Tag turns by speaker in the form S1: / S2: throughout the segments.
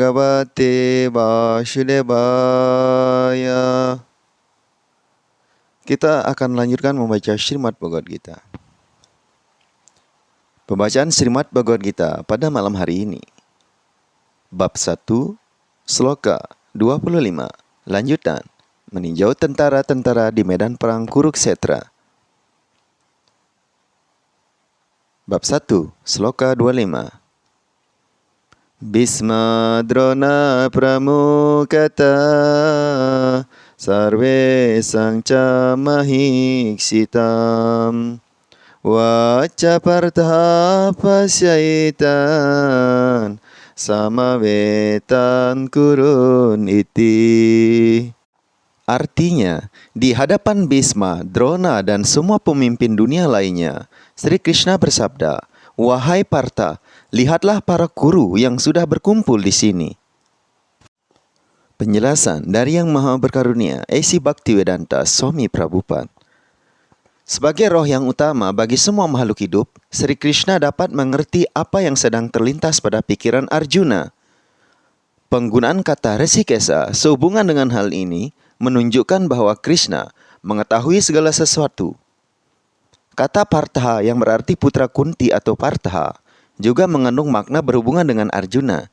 S1: Bhagavate Vasudevaya. Kita akan lanjutkan membaca Srimad Bhagavad Gita. Pembacaan Srimad Bhagavad Gita pada malam hari ini. Bab 1, Sloka 25, lanjutan, meninjau tentara-tentara di medan perang Kuruksetra. Bab 1, Sloka 25. Bhisma Drona Pramukata Sarve Sangca Mahiksitam Vaca Partha Pasyaitan Samavetan Kurun Iti. Artinya, di hadapan Bhisma, Drona, dan semua pemimpin dunia lainnya, Sri Krishna bersabda, "Wahai Partha, lihatlah para guru yang sudah berkumpul di sini." Penjelasan dari Yang Maha Berkarunia, A.C. Bhaktivedanta Swami Prabhupada. Sebagai roh yang utama bagi semua makhluk hidup, Sri Krishna dapat mengerti apa yang sedang terlintas pada pikiran Arjuna. Penggunaan kata Rishikesa sehubungan dengan hal ini menunjukkan bahwa Krishna mengetahui segala sesuatu. Kata Partha yang berarti putra Kunti atau Partha juga mengandung makna berhubungan dengan Arjuna.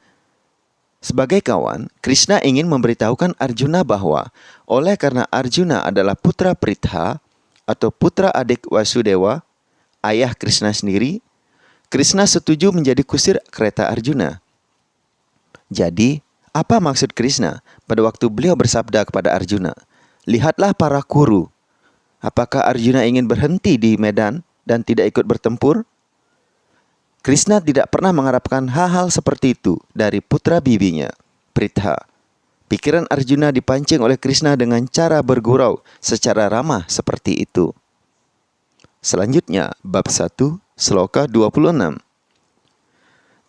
S1: Sebagai kawan, Krishna ingin memberitahukan Arjuna bahwa oleh karena Arjuna adalah putra Pritha atau putra adik Wasudewa, ayah Krishna sendiri, Krishna setuju menjadi kusir kereta Arjuna. Jadi, apa maksud Krishna pada waktu beliau bersabda kepada Arjuna, "Lihatlah para kuru." Apakah Arjuna ingin berhenti di medan dan tidak ikut bertempur? Krishna tidak pernah mengharapkan hal-hal seperti itu dari putra bibinya, Pritha. Pikiran Arjuna dipancing oleh Krishna dengan cara bergurau secara ramah seperti itu. Selanjutnya, bab 1, Sloka 26.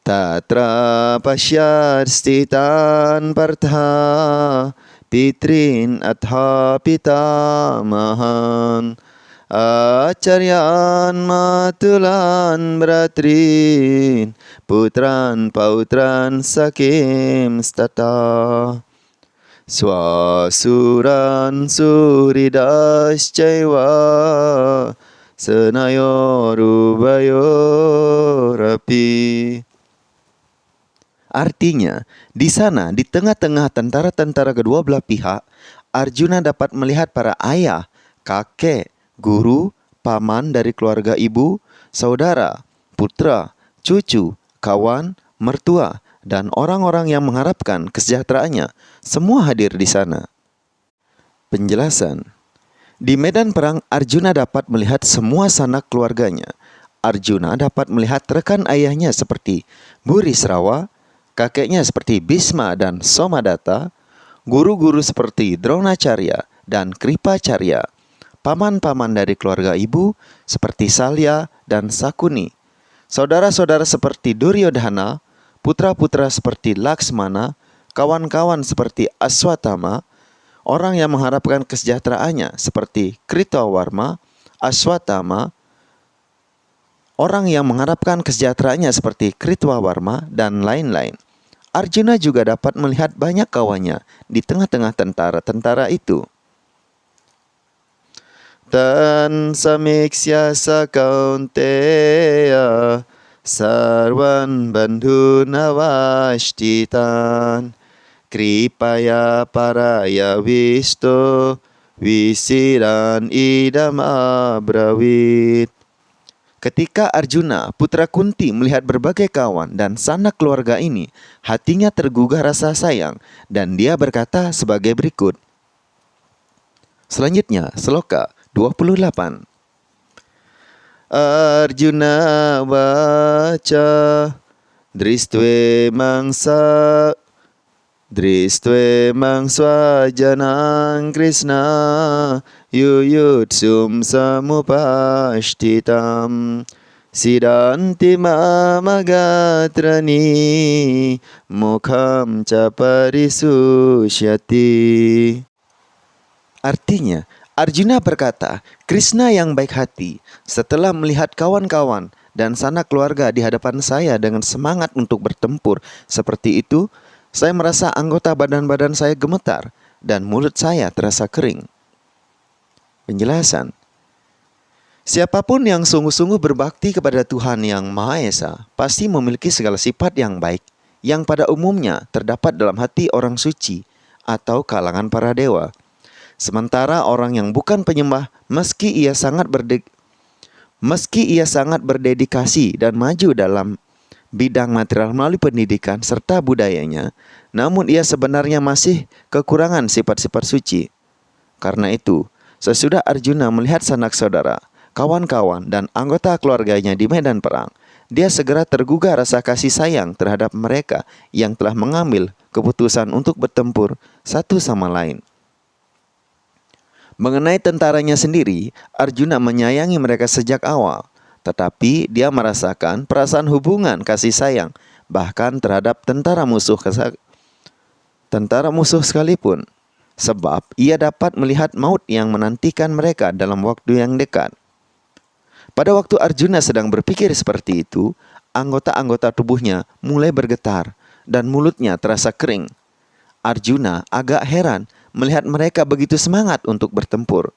S1: Tatra pasyat stitan partha pitrin atha pitamahan Acharyan matulan bratrin putran pautran sakim stata swasuran suridascaiva senayorubayorapi. Artinya, di sana, di tengah-tengah tentara-tentara kedua belah pihak, Arjuna dapat melihat para ayah, kakek, guru, paman dari keluarga ibu, saudara, putra, cucu, kawan, mertua, dan orang-orang yang mengharapkan kesejahteraannya, semua hadir di sana. Penjelasan. Di medan perang, Arjuna dapat melihat semua sanak keluarganya. Arjuna dapat melihat rekan ayahnya seperti Burisrawa, kakeknya seperti Bhisma dan Somadatta, guru-guru seperti Dronacharya dan Kripacarya, paman-paman dari keluarga ibu seperti Salya dan Sakuni, saudara-saudara seperti Duryodhana, putra-putra seperti Laksmana, kawan-kawan seperti Aswatthama, orang yang mengharapkan kesejahteraannya seperti Kritawarma, Aswatthama, orang yang mengharapkan kesejahteraannya seperti Kritwawarma, dan lain-lain. Arjuna juga dapat melihat banyak kawannya di tengah-tengah tentara-tentara itu. Tan samiksya sakaunteya sarvan bandhunavashtitan kripaya paraya visto visiran idam abrawit. Ketika Arjuna, putra Kunti, melihat berbagai kawan dan sanak keluarga ini, hatinya tergugah rasa sayang, dan dia berkata sebagai berikut. Selanjutnya, Sloka 28. Arjuna waca Drishtve mangswa janang Krishna yuyutsum samupashtitam sidanti mamagatrani mukham ca parisusyati. Artinya, Arjuna berkata, Krishna yang baik hati setelah melihat kawan-kawan dan sanak keluarga di hadapan saya dengan semangat untuk bertempur seperti itu, Saya merasa anggota badan-badan saya gemetar dan mulut saya terasa kering. Penjelasan. Siapapun yang sungguh-sungguh berbakti kepada Tuhan Yang Maha Esa pasti memiliki segala sifat yang baik yang pada umumnya terdapat dalam hati orang suci atau kalangan para dewa. Sementara orang yang bukan penyembah, meski ia sangat berdedikasi dan maju dalam bidang material melalui pendidikan serta budayanya, namun ia sebenarnya masih kekurangan sifat-sifat suci. Karena itu, sesudah Arjuna melihat sanak saudara, kawan-kawan, dan anggota keluarganya di medan perang, dia segera tergugah rasa kasih sayang terhadap mereka yang telah mengambil keputusan untuk bertempur satu sama lain. Mengenai tentaranya sendiri, Arjuna menyayangi mereka sejak awal, tetapi dia merasakan perasaan hubungan kasih sayang bahkan terhadap tentara musuh sekalipun, sebab ia dapat melihat maut yang menantikan mereka dalam waktu yang dekat. Pada waktu Arjuna sedang berpikir seperti itu, anggota-anggota tubuhnya mulai bergetar dan mulutnya terasa kering. Arjuna agak heran melihat mereka begitu semangat untuk bertempur.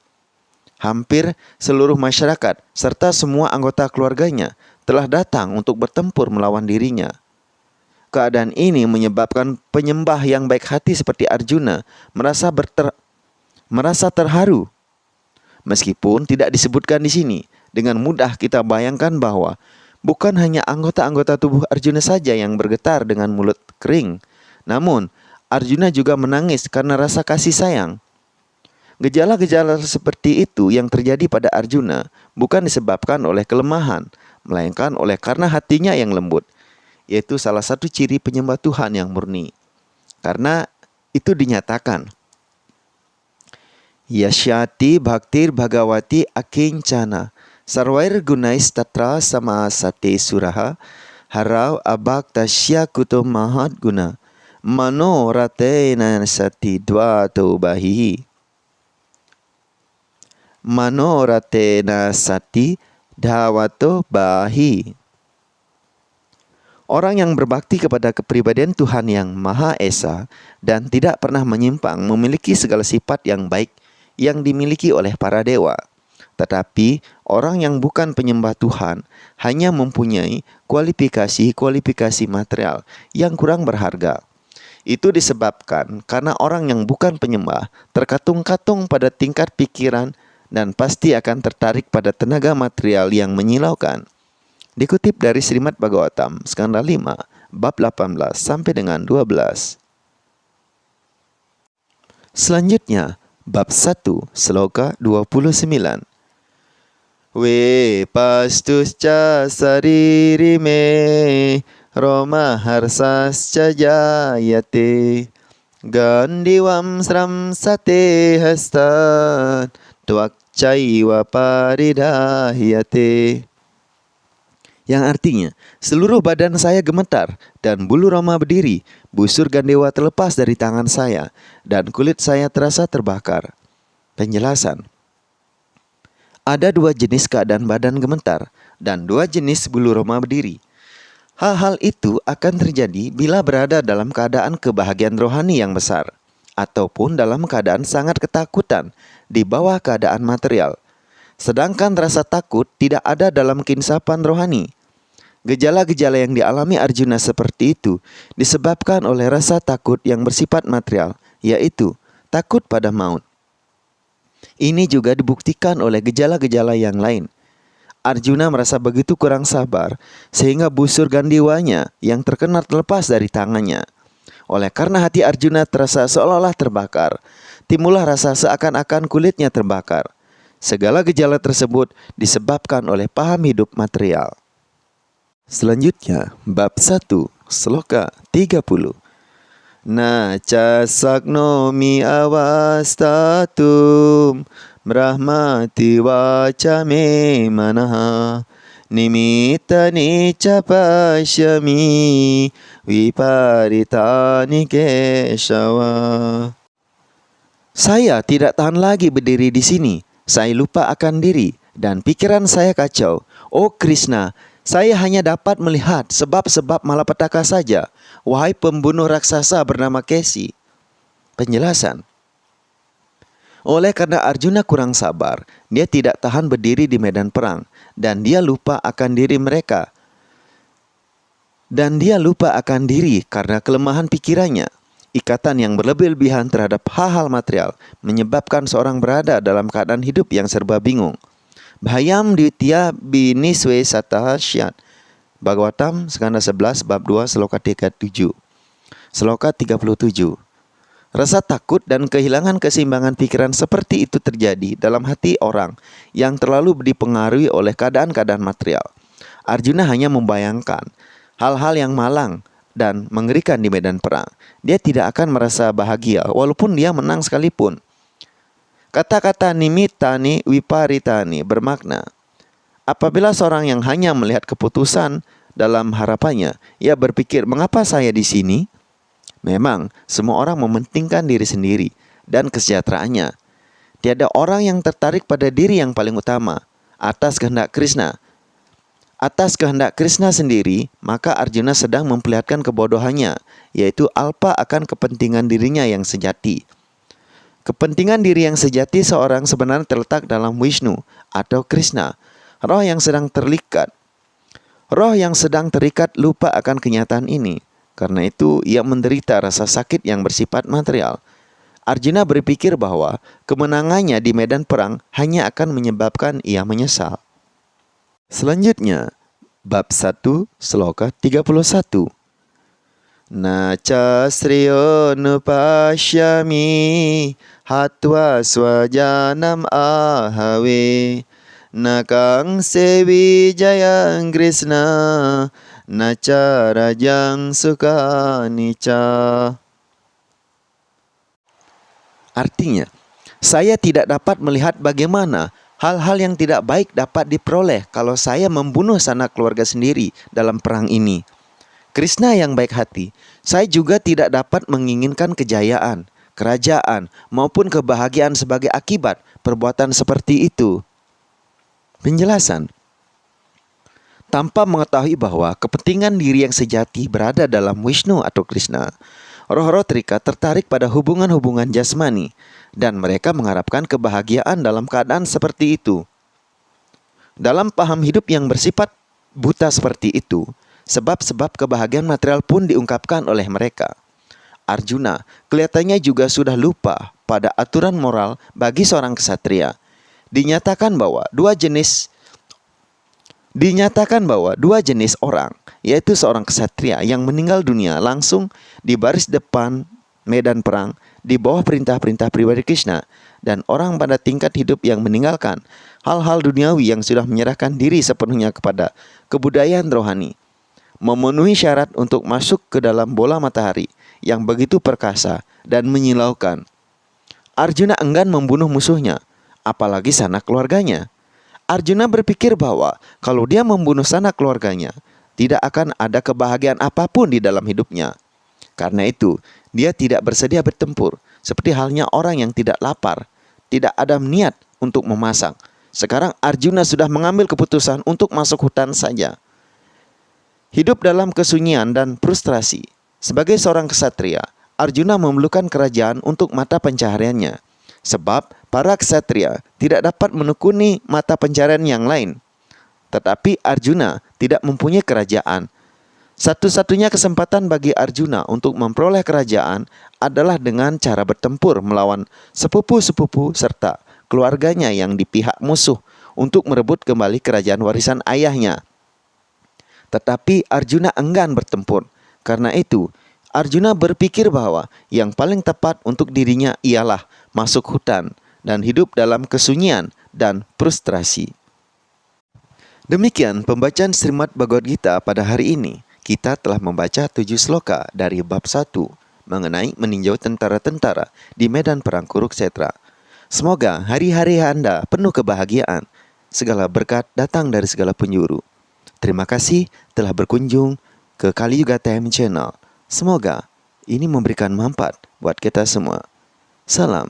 S1: Hampir seluruh masyarakat serta semua anggota keluarganya telah datang untuk bertempur melawan dirinya. Keadaan ini menyebabkan penyembah yang baik hati seperti Arjuna merasa terharu. Meskipun tidak disebutkan di sini, dengan mudah kita bayangkan bahwa bukan hanya anggota-anggota tubuh Arjuna saja yang bergetar dengan mulut kering, namun Arjuna juga menangis karena rasa kasih sayang. Gejala-gejala seperti itu yang terjadi pada Arjuna bukan disebabkan oleh kelemahan, melainkan karena hatinya yang lembut, yaitu salah satu ciri penyembah Tuhan yang murni. Karena itu dinyatakan, Yasyati bhaktir bhagawati akincana sarwair gunais tatra sama sate suraha harau abak tasya kutum mahat guna mano ratena sati dua bahi. Mano ratena sati dhawato bahi. Orang yang berbakti kepada kepribadian Tuhan Yang Maha Esa dan tidak pernah menyimpang memiliki segala sifat yang baik yang dimiliki oleh para dewa. Tetapi orang yang bukan penyembah Tuhan hanya mempunyai kualifikasi material yang kurang berharga. Itu disebabkan karena orang yang bukan penyembah terkatung-katung pada tingkat pikiran dan pasti akan tertarik pada tenaga material yang menyilaukan. Dikutip dari Srimad Bhagavatam, skanda 5, bab 18 sampai dengan 12. Selanjutnya, bab 1, sloka 29. We pastuscha saririme Roma harsascha jayate Gandivam sram sate hastan Twakcaiwa paridahiyate. Yang artinya, seluruh badan saya gemetar dan bulu roma berdiri, busur gandewa terlepas dari tangan saya, dan kulit saya terasa terbakar. Penjelasan. Ada dua jenis keadaan badan gemetar dan dua jenis bulu roma berdiri. Hal-hal itu akan terjadi bila berada dalam keadaan kebahagiaan rohani yang besar, ataupun dalam keadaan sangat ketakutan di bawah keadaan material. Sedangkan rasa takut tidak ada dalam keinsapan rohani. Gejala-gejala yang dialami Arjuna seperti itu disebabkan oleh rasa takut yang bersifat material, yaitu takut pada maut. Ini juga dibuktikan oleh gejala-gejala yang lain. Arjuna merasa begitu kurang sabar sehingga busur gandiwanya yang terkena terlepas dari tangannya. Oleh karena hati Arjuna terasa seolah-olah terbakar, timbullah rasa seakan-akan kulitnya terbakar. Segala gejala tersebut disebabkan oleh paham hidup material. Selanjutnya, bab 1, sloka 30. Naca saknomi avastatum brahmati vaca me manaha nimitta nica pasyami viparitani keshawa. Saya tidak tahan lagi berdiri di sini. Saya lupa akan diri dan pikiran saya kacau. Oh Krishna, Saya hanya dapat melihat sebab-sebab malapetaka saja, wahai pembunuh raksasa bernama Kesi. Penjelasan. Oleh karena Arjuna kurang sabar, dia tidak tahan berdiri di medan perang, dan dia lupa akan diri mereka. Dan dia lupa akan diri karena kelemahan pikirannya. Ikatan yang berlebih-lebihan terhadap hal-hal material menyebabkan seorang berada dalam keadaan hidup yang serba bingung. Bhayam Ditya Biniswe Satahasyat. Bhagavatam skanda 11 bab 2 sloka 37. Sloka 37. Rasa takut dan kehilangan keseimbangan pikiran seperti itu terjadi dalam hati orang yang terlalu dipengaruhi oleh keadaan-keadaan material. Arjuna hanya membayangkan hal-hal yang malang dan mengerikan di medan perang. Dia tidak akan merasa bahagia walaupun dia menang sekalipun. Kata-kata nimitani wiparitani bermakna, apabila seorang yang hanya melihat keputusan dalam harapannya, ia berpikir, mengapa saya di sini? Memang, semua orang mementingkan diri sendiri dan kesejahteraannya. Tiada orang yang tertarik pada diri yang paling utama, atas kehendak Krishna. Atas kehendak Krishna sendiri, maka Arjuna sedang memperlihatkan kebodohannya, yaitu alpa akan kepentingan dirinya yang sejati. Kepentingan diri yang sejati seorang sebenarnya terletak dalam Vishnu atau Krishna, roh yang sedang terikat. Roh yang sedang terikat lupa akan kenyataan ini. Karena itu, ia menderita rasa sakit yang bersifat material. Arjuna berpikir bahwa kemenangannya di medan perang hanya akan menyebabkan ia menyesal. Selanjutnya, bab 1, sloka 31. Naca sriyo nupasyami hatwa swajanam ahave nakang sevi jayang Krishna naca rajang suka nica. Artinya, saya tidak dapat melihat bagaimana hal-hal yang tidak baik dapat diperoleh kalau saya membunuh sanak keluarga sendiri dalam perang ini. Krishna yang baik hati, saya juga tidak dapat menginginkan kejayaan, kerajaan, maupun kebahagiaan sebagai akibat perbuatan seperti itu. Penjelasan. Tanpa mengetahui bahwa kepentingan diri yang sejati berada dalam Vishnu atau Krishna, roh-roh terikat tertarik pada hubungan-hubungan jasmani, dan mereka mengharapkan kebahagiaan dalam keadaan seperti itu. Dalam paham hidup yang bersifat buta seperti itu, sebab-sebab kebahagiaan material pun diungkapkan oleh mereka. Arjuna kelihatannya juga sudah lupa pada aturan moral bagi seorang ksatria. Dinyatakan bahwa dua jenis orang, yaitu seorang ksatria yang meninggal dunia langsung di baris depan medan perang di bawah perintah-perintah pribadi Krishna, dan orang pada tingkat hidup yang meninggalkan hal-hal duniawi yang sudah menyerahkan diri sepenuhnya kepada kebudayaan rohani, memenuhi syarat untuk masuk ke dalam bola matahari yang begitu perkasa dan menyilaukan. Arjuna enggan membunuh musuhnya, apalagi sanak keluarganya. Arjuna berpikir bahwa kalau dia membunuh sanak keluarganya, tidak akan ada kebahagiaan apapun di dalam hidupnya. Karena itu, dia tidak bersedia bertempur, seperti halnya orang yang tidak lapar, tidak ada niat untuk memasak. Sekarang Arjuna sudah mengambil keputusan untuk masuk hutan saja. Hidup dalam kesunyian dan frustrasi. Sebagai seorang ksatria, Arjuna memerlukan kerajaan untuk mata pencahariannya. Sebab para ksatria tidak dapat menekuni mata pencaharian yang lain. Tetapi Arjuna tidak mempunyai kerajaan. Satu-satunya kesempatan bagi Arjuna untuk memperoleh kerajaan adalah dengan cara bertempur melawan sepupu-sepupu serta keluarganya yang di pihak musuh untuk merebut kembali kerajaan warisan ayahnya. Tetapi Arjuna enggan bertempur. Karena itu, Arjuna berpikir bahwa yang paling tepat untuk dirinya ialah masuk hutan dan hidup dalam kesunyian dan frustrasi. Demikian pembacaan Srimad Bhagavad Gita pada hari ini. Kita telah membaca 7 sloka dari bab 1 mengenai meninjau tentara-tentara di medan perang Kurukshetra. Semoga hari-hari Anda penuh kebahagiaan. Segala berkat datang dari segala penjuru. Terima kasih telah berkunjung ke Kali Yuga Time Channel. Semoga ini memberikan manfaat buat kita semua. Salam.